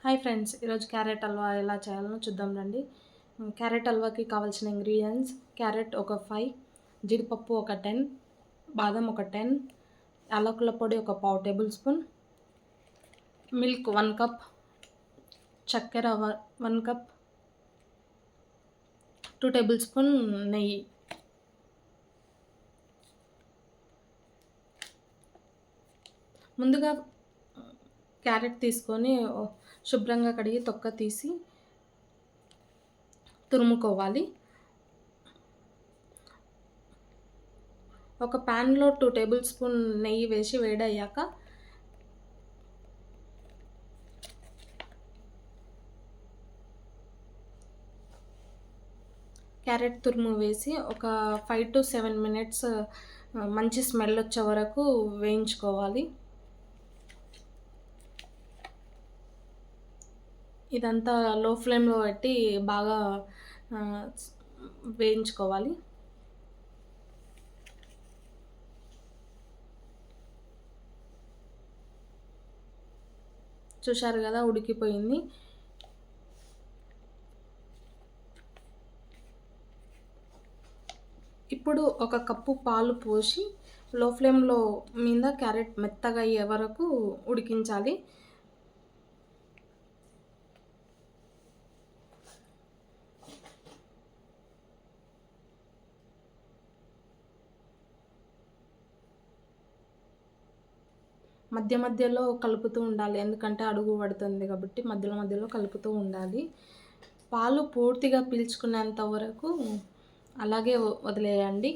Hi friends, ఈరోజు carrot halwa ఎలా చేయాలో చూద్దాం రండి. క్యారెట్ హల్వాకి కావాల్సిన ఇంగ్రీడియంట్స్: క్యారెట్ ఒక 5, జీడిపప్పు ఒక 10, బాదం ఒక 10, యాలకుల పొడి ఒక పావు టేబుల్ స్పూన్, మిల్క్ 1 కప్, చక్కెర 1 కప్, 2 టేబుల్ స్పూన్ నెయ్యి. ముందుగా క్యారెట్ తీసుకొని శుభ్రంగా కడిగి తొక్క తీసి తురుముకోవాలి. ఒక ప్యాన్లో 2 టేబుల్ స్పూన్ నెయ్యి వేసి వేడయ్యాక క్యారెట్ తురుము వేసి ఒక 5 to 7 మినిట్స్ మంచి స్మెల్ వచ్చే వరకు వేయించుకోవాలి. ఇదంతా లో ఫ్లేమ్లో పెట్టి బాగా వేయించుకోవాలి. చూశారు కదా, ఉడికిపోయింది. ఇప్పుడు ఒక కప్పు పాలు పోసి లో ఫ్లేమ్లో మీద క్యారెట్ మెత్తగా అయ్యే వరకు ఉడికించాలి. మధ్య మధ్యలో కలుపుతూ ఉండాలి, ఎందుకంటే అడుగు పడుతుంది కాబట్టి మధ్యలో మధ్యలో కలుపుతూ ఉండాలి. పాలు పూర్తిగా పీల్చుకునేంత వరకు అలాగే వదిలేయండి.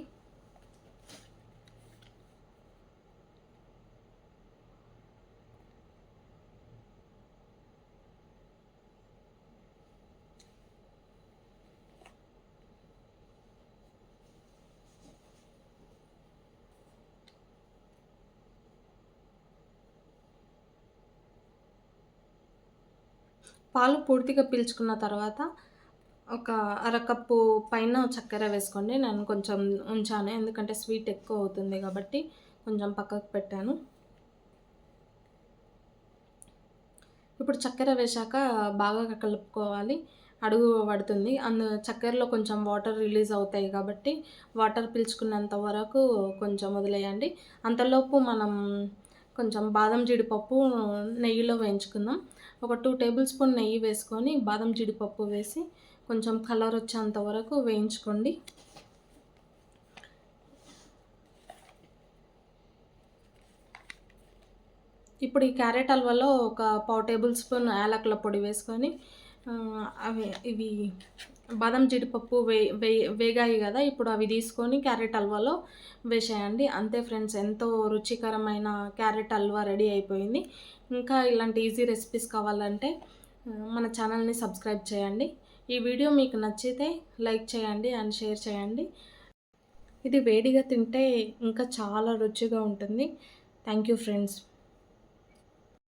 పాలు పూర్తిగా పీల్చుకున్న తర్వాత ఒక అరకప్పు పైన చక్కెర వేసుకోండి. నేను కొంచెం ఉంచాను, ఎందుకంటే స్వీట్ ఎక్కువ అవుతుంది కాబట్టి కొంచెం పక్కకు పెట్టాను. ఇప్పుడు చక్కెర వేశాక బాగా కలుపుకోవాలి, అడుగు పడుతుంది. చక్కెరలో కొంచెం వాటర్ రిలీజ్ అవుతాయి కాబట్టి వాటర్ పీల్చుకున్నంత వరకు కొంచెం వదిలేయండి. అంతలోపు మనం కొంచెం బాదం జీడిపప్పు నెయ్యిలో వేయించుకుందాం. ఒక 2 టేబుల్ స్పూన్ నెయ్యి వేసుకొని బాదం జీడిపప్పు వేసి కొంచెం కలర్ వచ్చేంత వరకు వేయించుకోండి. ఇప్పుడు ఈ క్యారెట్ హల్వాలో ఒక పావు టేబుల్ స్పూన్ యాలకుల పొడి వేసుకొని ఇవి బాదం జీడిపప్పు వేగాయి కదా, ఇప్పుడు అవి తీసుకొని క్యారెట్ హల్వాలో వేసేయండి. అంతే ఫ్రెండ్స్, ఎంతో రుచికరమైన క్యారెట్ హల్వా రెడీ అయిపోయింది. ఇంకా ఇలాంటి ఈజీ రెసిపీస్ కావాలంటే మన ఛానల్ని సబ్స్క్రైబ్ చేయండి. ఈ వీడియో మీకు నచ్చితే లైక్ చేయండి అండ్ షేర్ చేయండి. ఇది వేడిగా తింటే ఇంకా చాలా రుచిగా ఉంటుంది. Thank you friends.